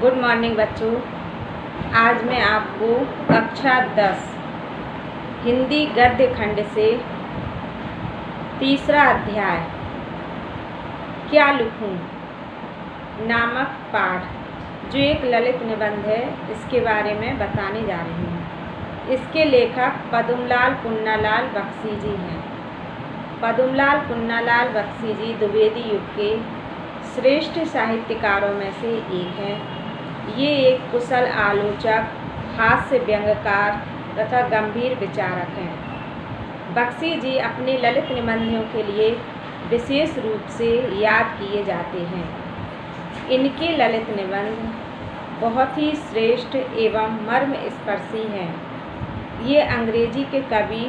Good morning बच्चों। आज मैं आपको कक्षा 10 हिंदी गद्य खंड से तीसरा अध्याय क्या लिखूं नामक पाठ, जो एक ललित निबंध है, इसके बारे में बताने जा रही हूँ। इसके लेखक पद्मलाल पुन्नालाल बख्शी जी हैं। पद्मलाल पुन्नालाल बख्शी जी द्विवेदी युग के श्रेष्ठ साहित्यकारों में से एक हैं। ये एक कुशल आलोचक, हास्य व्यंग्यकार तथा गंभीर विचारक हैं। बख्शी जी अपने ललित निबंधों के लिए विशेष रूप से याद किए जाते हैं। इनके ललित निबंध बहुत ही श्रेष्ठ एवं मर्मस्पर्शी हैं। ये अंग्रेजी के कवि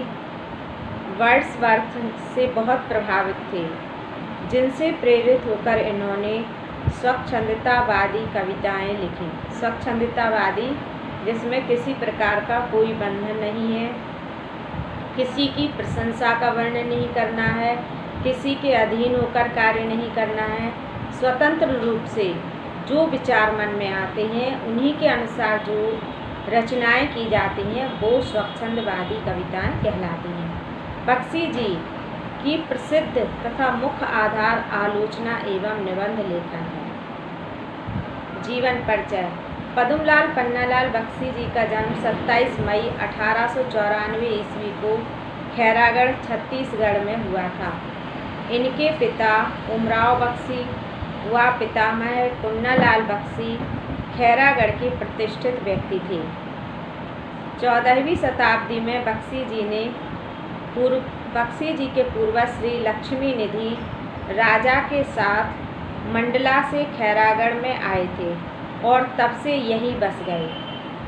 वर्ड्सवर्थ से बहुत प्रभावित थे, जिनसे प्रेरित होकर इन्होंने स्वच्छंदतावादी कविताएं लिखी। स्वच्छंदतावादी जिसमें किसी प्रकार का कोई बंधन नहीं है, किसी की प्रशंसा का वर्णन नहीं करना है, किसी के अधीन होकर कार्य नहीं करना है। स्वतंत्र रूप से जो विचार मन में आते हैं, उन्हीं के अनुसार जो रचनाएं की जाती हैं, वो स्वच्छंदवादी कविताएं कहलाती हैं। बख्शी जी की प्रसिद्ध तथा मुख्य आधार आलोचना एवं निबंध लेखन है। जीवन परिचय। पद्मलाल पन्नालाल बख्शी जी का जन्म 27 मई 1894 ईस्वी को खैरागढ़ छत्तीसगढ़ में हुआ था। इनके पिता उमराव बख्शी व पितामह पुन्नालाल बख्शी खैरागढ़ के प्रतिष्ठित व्यक्ति थे। 14वीं शताब्दी में बख्शी जी के पूर्वज श्री लक्ष्मी निधि राजा के साथ मंडला से खैरागढ़ में आए थे और तब से यहीं बस गए।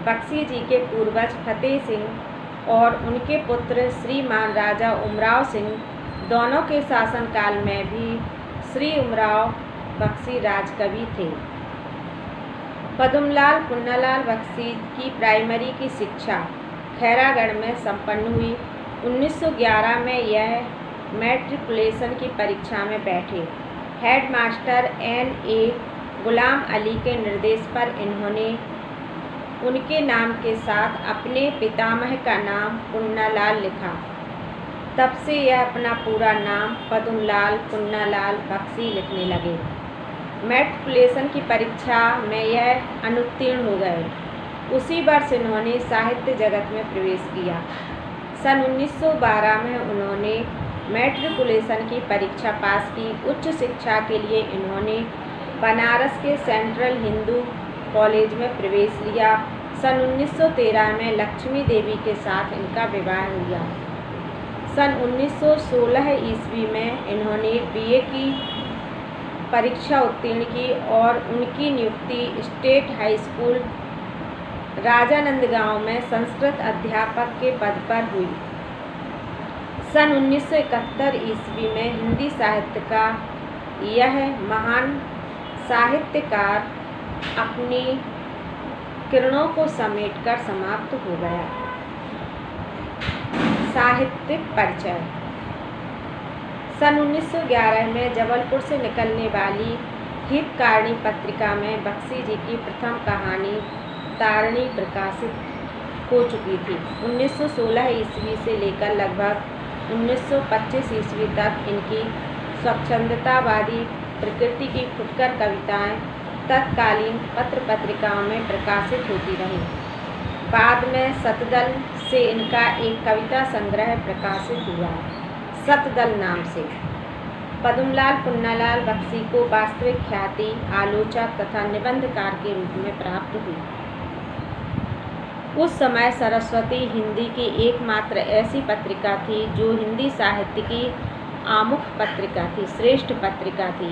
बख्शी जी के पूर्वज फतेह सिंह और उनके पुत्र श्रीमान राजा उमराव सिंह दोनों के शासनकाल में भी श्री उमराव बख्शी राजकवि थे। पद्मलाल पुन्नालाल बख्शी की प्राइमरी की शिक्षा खैरागढ़ में संपन्न हुई। 1911 में यह मैट्रिकुलेशन की परीक्षा में बैठे। Headmaster N.A. गुलाम अली के निर्देश पर इन्होंने उनके नाम के साथ अपने पितामह का नाम पुन्नालाल लिखा। तब से यह अपना पूरा नाम पद्मलाल पुन्नालाल बख्शी लिखने लगे। मैट्रिकुलेशन की परीक्षा में यह अनुत्तीर्ण हो गए। उसी वर्ष इन्होंने साहित्य जगत में प्रवेश किया। सन 1912 में उन्होंने मैट्रिकुलेशन की परीक्षा पास की। उच्च शिक्षा के लिए इन्होंने बनारस के सेंट्रल हिंदू कॉलेज में प्रवेश लिया। सन 1913 में लक्ष्मी देवी के साथ इनका विवाह हुआ। सन 1916 ईस्वी में इन्होंने BA की परीक्षा उत्तीर्ण की और उनकी नियुक्ति स्टेट हाई स्कूल राजानंदगांव में संस्कृत अध्यापक के पद पर हुई। सन 1971 ईस्वी में हिंदी साहित्य का यह महान साहित्यकार अपनी किरणों को समेटकर समाप्त हो गया। साहित्यिक परिचय। सन 1911 में जबलपुर से निकलने वाली हितकारिणी पत्रिका में बख्शी जी की प्रथम कहानी तारिणी प्रकाशित हो चुकी थी। 1916 ईस्वी से लेकर लगभग 1925 ईस्वी तक इनकी स्वच्छंदतावादी प्रकृति की फुटकर कविताएं तत्कालीन पत्र पत्रिकाओं में प्रकाशित होती रहीं। बाद में सतदल से इनका एक कविता संग्रह प्रकाशित हुआ, सतदल नाम से। पद्मलाल पुन्नालाल बख्शी को वास्तविक ख्याति आलोचक तथा निबंधकार के रूप में प्राप्त हुई। उस समय सरस्वती हिंदी की एकमात्र ऐसी पत्रिका थी जो हिंदी साहित्य की आमुख पत्रिका थी, श्रेष्ठ पत्रिका थी।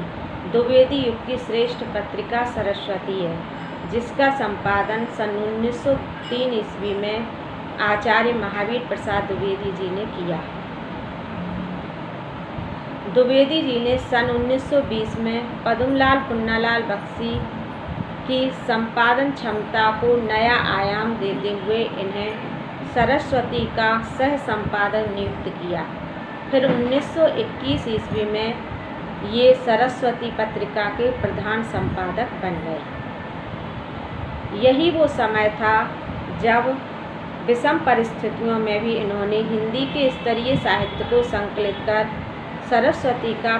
द्विवेदी युग की श्रेष्ठ पत्रिका सरस्वती है, जिसका संपादन सन 1903 ईस्वी में आचार्य महावीर प्रसाद द्विवेदी जी ने किया। द्विवेदी जी ने सन 1920 में पद्मलाल पुन्नालाल बख्शी की संपादन क्षमता को नया आयाम देते हुए इन्हें सरस्वती का सह संपादक नियुक्त किया। फिर 1921 ईस्वी में ये सरस्वती पत्रिका के प्रधान संपादक बन गए। यही वो समय था जब विषम परिस्थितियों में भी इन्होंने हिंदी के स्तरीय साहित्य को संकलित कर सरस्वती का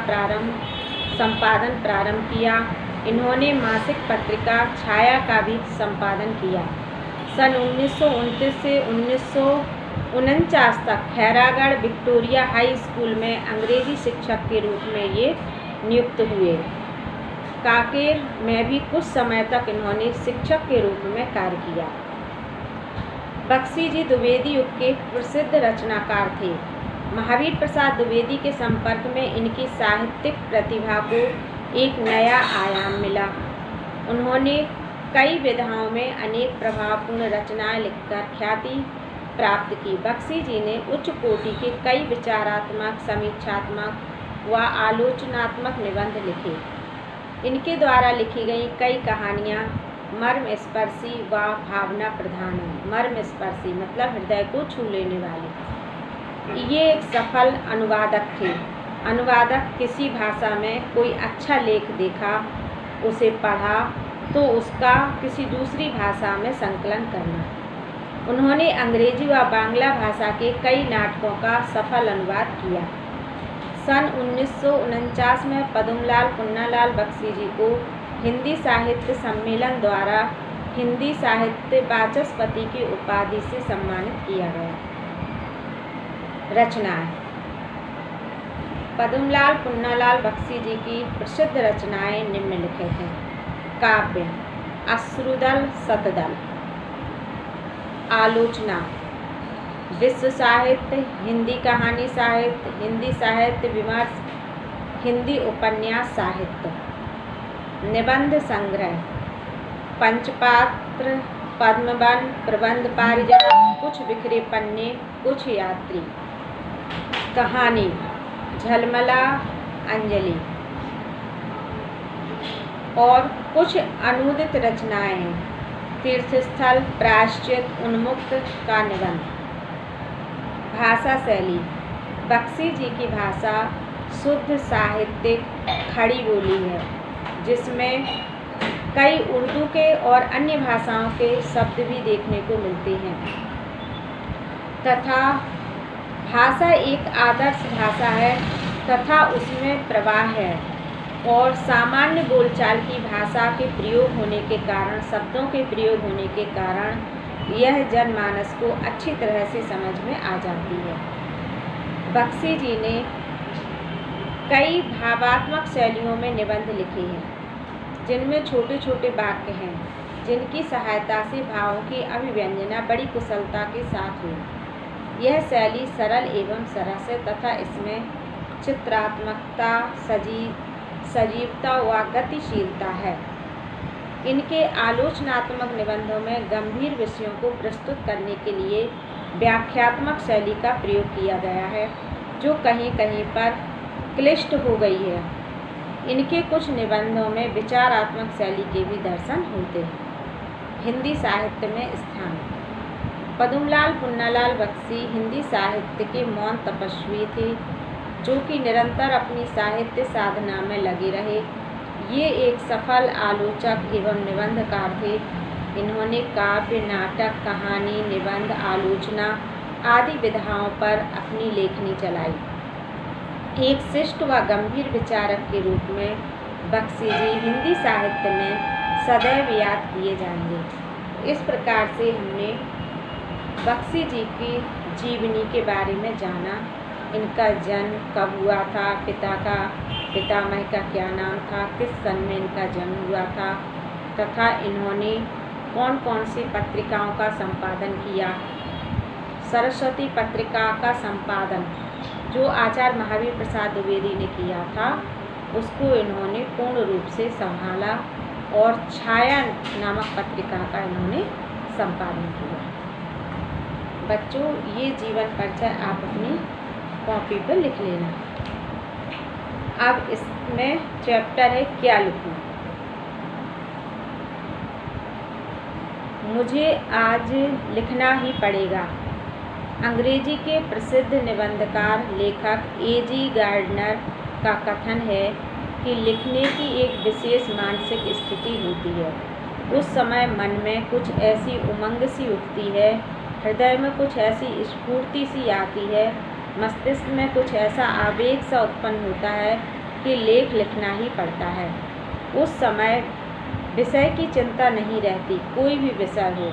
संपादन प्रारंभ किया। इन्होंने मासिक पत्रिका छाया का भी संपादन किया। सन 1929 से 1949 तक खैरागढ़ विक्टोरिया हाई स्कूल में अंग्रेजी शिक्षक के रूप में ये नियुक्त हुए। कांकेर में भी कुछ समय तक इन्होंने शिक्षक के रूप में कार्य किया। बख्शी जी द्विवेदी युग के प्रसिद्ध रचनाकार थे। महावीर प्रसाद द्विवेदी के संपर्क में इनकी साहित्यिक प्रतिभा को एक नया आयाम मिला। उन्होंने कई विधाओं में अनेक प्रभावपूर्ण रचनाएं लिखकर ख्याति प्राप्त की। बख्शी जी ने उच्च कोटि के कई विचारात्मक, समीक्षात्मक व आलोचनात्मक निबंध लिखे। इनके द्वारा लिखी गई कई कहानियाँ मर्मस्पर्शी व भावना प्रधान हैं। मर्मस्पर्शी मतलब हृदय को छू लेने वाली। ये एक सफल अनुवादक थे। अनुवादक किसी भाषा में कोई अच्छा लेख देखा, उसे पढ़ा तो उसका किसी दूसरी भाषा में संकलन करना। उन्होंने अंग्रेजी व बांग्ला भाषा के कई नाटकों का सफल अनुवाद किया। सन 1949 में पद्मलाल पुन्नालाल बख्शी जी को हिंदी साहित्य सम्मेलन द्वारा हिंदी साहित्य वाचस्पति की उपाधि से सम्मानित किया गया। रचनाएं। पद्मलाल पुन्नालाल बख्शी जी की प्रसिद्ध रचनाएं निम्नलिखित हैं। काव्य अश्रुदल शतदल, आलोचना, विश्व साहित्य, हिंदी कहानी साहित्य, हिंदी साहित्य विमर्श, हिंदी उपन्यास साहित्य, निबंध संग्रह, पंचपात्र, पद्मवन, प्रबंध पारिजात, कुछ बिखरे पन्ने, कुछ यात्री, कहानी, झलमला, अंजलि और कुछ अनूदित रचनाएं, तीर्थस्थल, प्रायश्चित, उन्मुक्त का निबंध। भाषा शैली। बख्शी जी की भाषा शुद्ध साहित्यिक खड़ी बोली है, जिसमें कई उर्दू के और अन्य भाषाओं के शब्द भी देखने को मिलते हैं तथा भाषा एक आदर्श भाषा है तथा उसमें प्रवाह है और सामान्य बोलचाल की भाषा के प्रयोग होने के कारण, शब्दों के प्रयोग होने के कारण यह जनमानस को अच्छी तरह से समझ में आ जाती है। बख्शी जी ने कई भावात्मक शैलियों में निबंध लिखे हैं, जिनमें छोटे छोटे वाक्य हैं, जिनकी सहायता से भावों की अभिव्यंजना बड़ी कुशलता के साथ हुई। यह शैली सरल एवं सरस है तथा इसमें चित्रात्मकता, सजीवता व गतिशीलता है। इनके आलोचनात्मक निबंधों में गंभीर विषयों को प्रस्तुत करने के लिए व्याख्यात्मक शैली का प्रयोग किया गया है, जो कहीं कहीं पर क्लिष्ट हो गई है। इनके कुछ निबंधों में विचारात्मक शैली के भी दर्शन होते हैं। हिंदी साहित्य में स्थान। पद्मलाल पुन्नालाल बख्शी हिंदी साहित्य के मौन तपस्वी थे, जो कि निरंतर अपनी साहित्य साधना में लगे रहे। ये एक सफल आलोचक एवं निबंधकार थे। इन्होंने काव्य, नाटक, कहानी, निबंध, आलोचना आदि विधाओं पर अपनी लेखनी चलाई। एक शिष्ट व गंभीर विचारक के रूप में बख्शी जी हिंदी साहित्य में सदैव याद किए जाएंगे। इस प्रकार से हमने बख्शी जी की जीवनी के बारे में जाना। इनका जन्म कब हुआ था, पितामह का क्या नाम था, किस सन में इनका जन्म हुआ था तथा इन्होंने कौन कौन सी पत्रिकाओं का संपादन किया। सरस्वती पत्रिका का संपादन जो आचार्य महावीर प्रसाद द्विवेदी ने किया था, उसको इन्होंने पूर्ण रूप से संभाला और छाया नामक पत्रिका का इन्होंने संपादन किया। बच्चों, ये जीवन परिचय आप अपनी कॉपी पर लिख लेना। अब इसमें चैप्टर है क्या लिखूं। मुझे आज लिखना ही पड़ेगा। अंग्रेजी के प्रसिद्ध निबंधकार लेखक ए.जी. गार्डनर का कथन है कि लिखने की एक विशेष मानसिक स्थिति होती है। उस समय मन में कुछ ऐसी उमंग सी उठती है, हृदय में कुछ ऐसी स्फूर्ति सी आती है, मस्तिष्क में कुछ ऐसा आवेग सा उत्पन्न होता है कि लेख लिखना ही पड़ता है। उस समय विषय की चिंता नहीं रहती, कोई भी विषय हो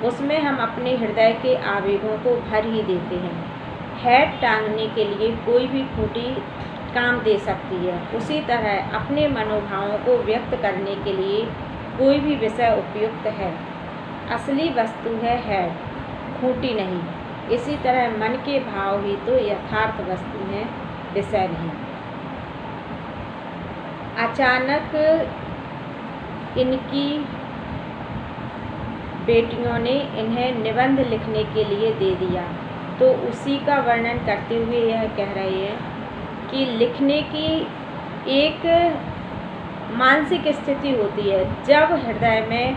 उसमें हम अपने हृदय के आवेगों को भर ही देते हैं। हैट टांगने के लिए कोई भी खूंटी काम दे सकती है, उसी तरह अपने मनोभावों को व्यक्त करने के लिए कोई भी विषय उपयुक्त है। असली वस्तु है हैट, खूंटी नहीं। इसी तरह मन के भाव ही तो यथार्थ वस्तु हैं, विषय नहीं। अचानक इनकी बेटियों ने इन्हें निबंध लिखने के लिए दे दिया, तो उसी का वर्णन करते हुए यह कह रहे हैं कि लिखने की एक मानसिक स्थिति होती है। जब हृदय में,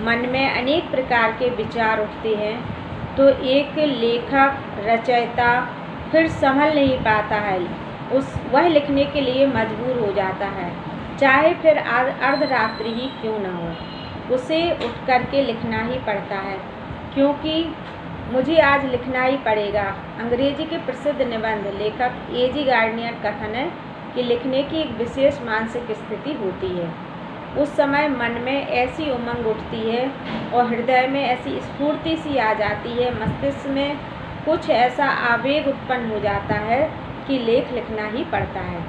मन में अनेक प्रकार के विचार उठते हैं तो एक लेखक, रचयिता फिर संभल नहीं पाता है, वह लिखने के लिए मजबूर हो जाता है, चाहे फिर अर्धरात्रि ही क्यों न हो, उसे उठ कर के लिखना ही पड़ता है, क्योंकि मुझे आज लिखना ही पड़ेगा। अंग्रेजी के प्रसिद्ध निबंध लेखक ए.जी. गार्नियर का कथन है कि लिखने की एक विशेष मानसिक स्थिति होती है। उस समय मन में ऐसी उमंग उठती है और हृदय में ऐसी स्फूर्ति सी आ जाती है, मस्तिष्क में कुछ ऐसा आवेग उत्पन्न हो जाता है कि लेख लिखना ही पड़ता है।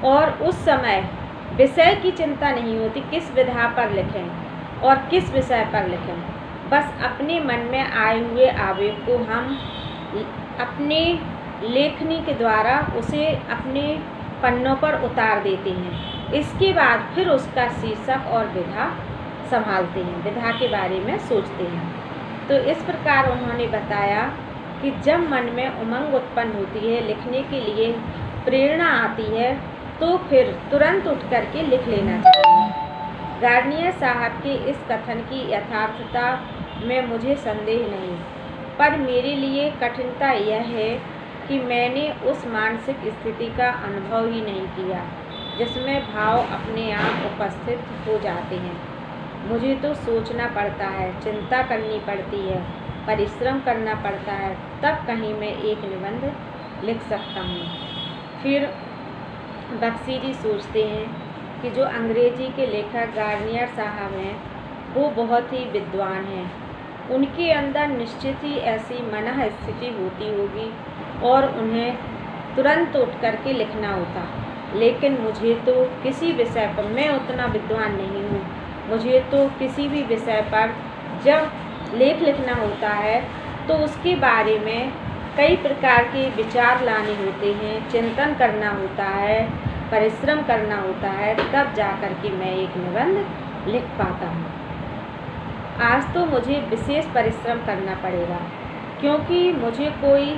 और उस समय विषय की चिंता नहीं होती, किस विधा पर लिखें और किस विषय पर लिखें। बस अपने मन में आए हुए आवेग को हम अपने लेखनी के द्वारा उसे अपने पन्नों पर उतार देते हैं। इसके बाद फिर उसका शीर्षक और विधा संभालते हैं, विधा के बारे में सोचते हैं। तो इस प्रकार उन्होंने बताया कि जब मन में उमंग उत्पन्न होती है, लिखने के लिए प्रेरणा आती है, तो फिर तुरंत उठ कर के लिख लेना चाहिए। गार्नियर साहब के इस कथन की यथार्थता में मुझे संदेह नहीं, पर मेरे लिए कठिनता यह है कि मैंने उस मानसिक स्थिति का अनुभव ही नहीं किया जिसमें भाव अपने आप उपस्थित हो जाते हैं। मुझे तो सोचना पड़ता है, चिंता करनी पड़ती है, परिश्रम करना पड़ता है, तब कहीं मैं एक निबंध लिख सकता हूँ। फिर बख्शी जी सोचते हैं कि जो अंग्रेजी के लेखक गार्नियर साहब हैं वो बहुत ही विद्वान हैं, उनके अंदर निश्चित ही ऐसी मनः स्थिति होती होगी और उन्हें तुरंत उठ करके लिखना होता। लेकिन मुझे तो किसी विषय पर, मैं उतना विद्वान नहीं हूँ, मुझे तो किसी भी विषय पर जब लेख लिखना होता है तो उसके बारे में कई प्रकार के विचार लाने होते हैं, चिंतन करना होता है, परिश्रम करना होता है, तब जाकर के मैं एक निबंध लिख पाता हूँ। आज तो मुझे विशेष परिश्रम करना पड़ेगा, क्योंकि मुझे कोई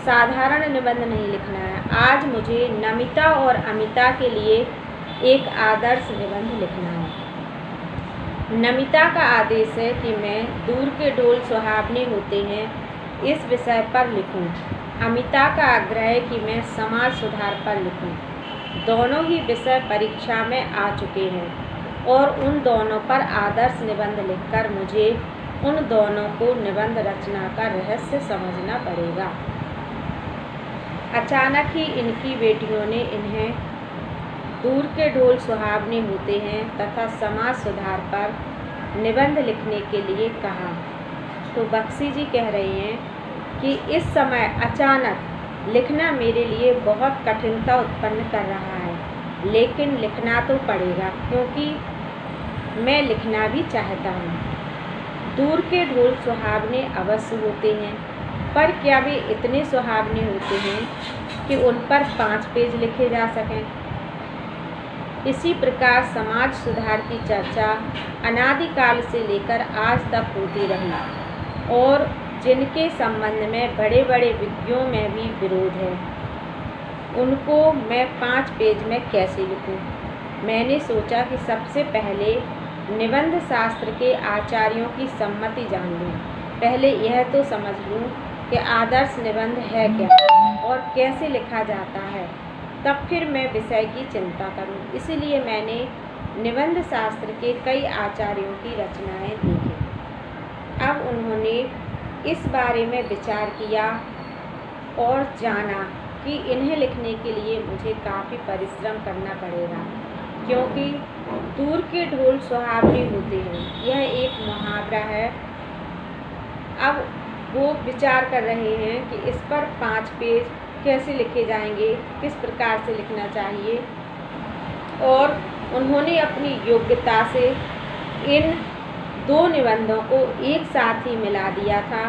साधारण निबंध नहीं लिखना है। आज मुझे नमिता और अमिता के लिए एक आदर्श निबंध लिखना है। नमिता का आदेश है कि मैं दूर के ढोल सुहावने होते हैं इस विषय पर लिखूं। अमिता का आग्रह है कि मैं समाज सुधार पर लिखूं। दोनों ही विषय परीक्षा में आ चुके हैं और उन दोनों पर आदर्श निबंध लिखकर मुझे उन दोनों को निबंध रचना का रहस्य समझना पड़ेगा। अचानक ही इनकी बेटियों ने इन्हें दूर के ढोल सुहावने होते हैं तथा समाज सुधार पर निबंध लिखने के लिए कहा। तो बख्शी जी कह रहे हैं कि इस समय अचानक लिखना मेरे लिए बहुत कठिनता उत्पन्न कर रहा है, लेकिन लिखना तो पड़ेगा क्योंकि मैं लिखना भी चाहता हूँ। दूर के ढोल सुहावने अवश्य होते हैं, पर क्या वे इतने सुहावने होते हैं कि उन पर 5 पेज लिखे जा सकें। इसी प्रकार समाज सुधार की चर्चा अनादिकाल से लेकर आज तक होती रही और जिनके संबंध में बड़े बड़े विज्ञों में भी विरोध है, उनको मैं 5 पेज में कैसे लिखूं। मैंने सोचा कि सबसे पहले निबंध शास्त्र के आचार्यों की सम्मति जान लूँ। पहले यह तो समझ लूँ कि आदर्श निबंध है क्या और कैसे लिखा जाता है, तब फिर मैं विषय की चिंता करूं। इसलिए मैंने निबंध शास्त्र के कई आचार्यों की रचनाएं देखी। अब उन्होंने इस बारे में विचार किया और जाना कि इन्हें लिखने के लिए मुझे काफ़ी परिश्रम करना पड़ेगा, क्योंकि दूर के ढोल सुहावने होते हैं, यह एक मुहावरा है। अब वो विचार कर रहे हैं कि इस पर 5 पेज कैसे लिखे जाएंगे, किस प्रकार से लिखना चाहिए, और उन्होंने अपनी योग्यता से इन 2 निबंधों को एक साथ ही मिला दिया था,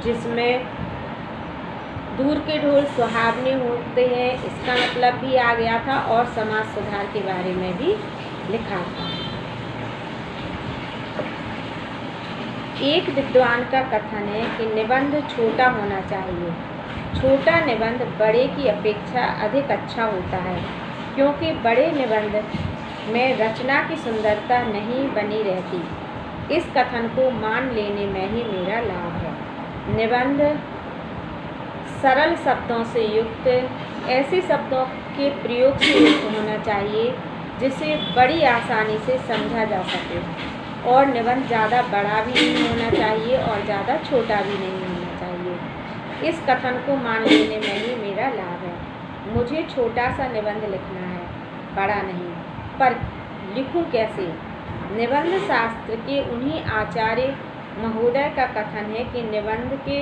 जिसमें दूर के ढोल सुहावने होते हैं इसका मतलब भी आ गया था और समाज सुधार के बारे में भी लिखा था। एक विद्वान का कथन है कि निबंध छोटा होना चाहिए। छोटा निबंध बड़े की अपेक्षा अधिक अच्छा होता है, क्योंकि बड़े निबंध में रचना की सुंदरता नहीं बनी रहती। इस कथन को मान लेने में ही मेरा लाभ है। निबंध सरल शब्दों से युक्त, ऐसे शब्दों के प्रयोग से युक्त होना चाहिए जिसे बड़ी आसानी से समझा जा सके, और निबंध ज़्यादा बड़ा भी नहीं होना चाहिए और ज़्यादा छोटा भी नहीं होना चाहिए। इस कथन को मान लेने में ही मेरा लाभ है। मुझे छोटा सा निबंध लिखना है, बड़ा नहीं, पर लिखूं कैसे? निबंध शास्त्र के उन्हीं आचार्य महोदय का कथन है कि निबंध के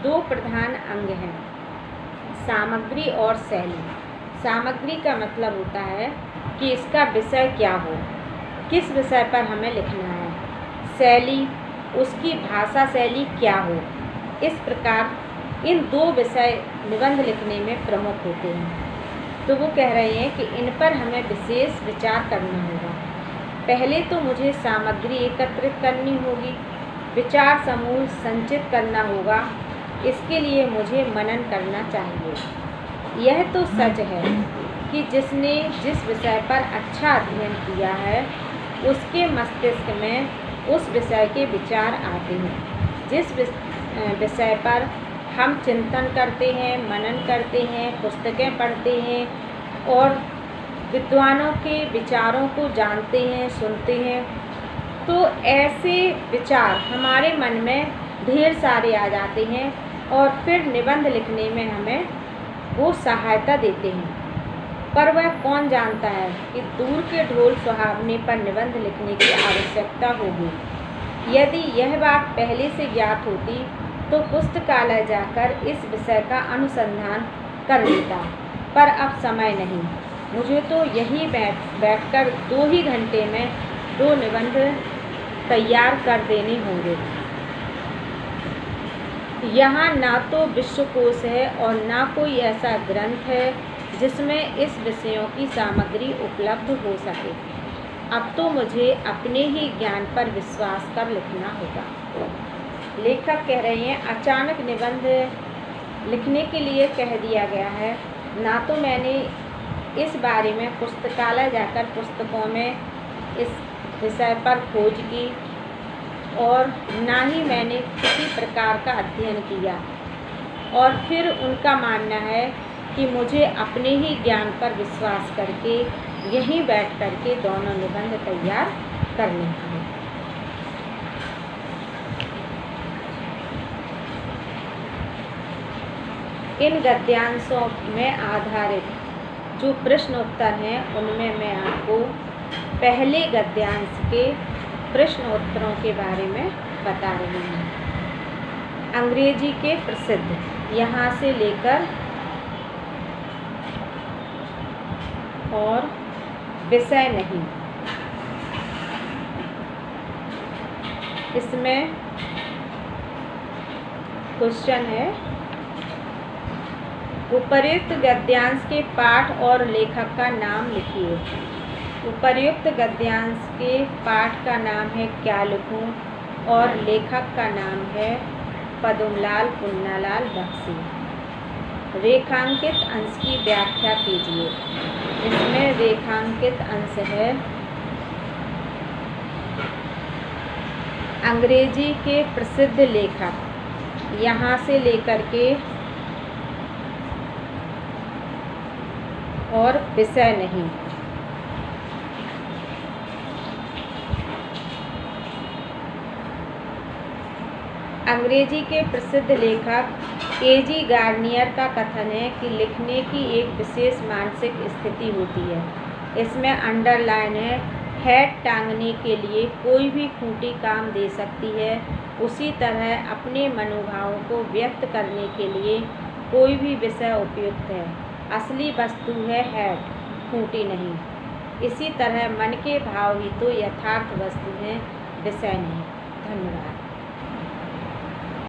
2 प्रधान अंग हैं, सामग्री और शैली। सामग्री का मतलब होता है कि इसका विषय क्या हो, किस विषय पर हमें लिखना है। शैली, उसकी भाषा शैली क्या हो। इस प्रकार इन 2 विषय निबंध लिखने में प्रमुख होते हैं। तो वो कह रहे हैं कि इन पर हमें विशेष विचार करना होगा। पहले तो मुझे सामग्री एकत्रित करनी होगी, विचार समूह संचित करना होगा। इसके लिए मुझे मनन करना चाहिए। यह तो सच है कि जिसने जिस विषय पर अच्छा अध्ययन किया है उसके मस्तिष्क में उस विषय के विचार आते हैं। जिस विषय पर हम चिंतन करते हैं, मनन करते हैं, पुस्तकें पढ़ते हैं और विद्वानों के विचारों को जानते हैं, सुनते हैं, तो ऐसे विचार हमारे मन में ढेर सारे आ जाते हैं और फिर निबंध लिखने में हमें वो सहायता देते हैं। पर वह कौन जानता है कि दूर के ढोल सुहावने पर निबंध लिखने की आवश्यकता होगी। यदि यह बात पहले से ज्ञात होती तो पुस्तकालय जाकर इस विषय का अनुसंधान कर लेता, पर अब समय नहीं। मुझे तो यहीं बैठकर 2 ही घंटे में 2 निबंध तैयार कर देने होंगे। यहाँ ना तो विश्वकोश है और ना कोई ऐसा ग्रंथ है जिसमें इस विषयों की सामग्री उपलब्ध हो सके। अब तो मुझे अपने ही ज्ञान पर विश्वास कर लिखना होगा। लेखक कह रहे हैं, अचानक निबंध लिखने के लिए कह दिया गया है। ना तो मैंने इस बारे में पुस्तकालय जाकर पुस्तकों में इस विषय पर खोज की और ना ही मैंने किसी प्रकार का अध्ययन किया, और फिर उनका मानना है कि मुझे अपने ही ज्ञान पर विश्वास करके यहीं बैठ करके दोनों निबंध तैयार करने हैं। इन गद्यांशों में आधारित जो प्रश्न उत्तर हैं उनमें मैं आपको पहले गद्यांश के प्रश्न उत्तरों के बारे में बता रही हूँ। अंग्रेजी के प्रसिद्ध, यहाँ से लेकर और विषय नहीं। इसमें क्वेश्चन है, उपर्युक्त गद्यांश के पाठ और लेखक का नाम लिखिए। उपर्युक्त गद्यांश के पाठ का नाम है क्या लिखूं और लेखक का नाम है पद्मलाल पुन्नालाल बख्शी। रेखांकित अंश की व्याख्या कीजिए। इसमें रेखांकित अंश है अंग्रेजी के प्रसिद्ध लेखक, यहाँ से लेकर के और विषय नहीं। अंग्रेजी के प्रसिद्ध लेखक एजी गार्नियर का कथन है कि लिखने की एक विशेष मानसिक स्थिति होती है। इसमें अंडरलाइन है, हैट टांगने के लिए कोई भी खूंटी काम दे सकती है, उसी तरह अपने मनोभावों को व्यक्त करने के लिए कोई भी विषय उपयुक्त है। असली वस्तु है हैट, खूंटी नहीं। इसी तरह मन के भाव ही तो यथार्थ वस्तु हैं, विषय नहीं। धन्यवाद।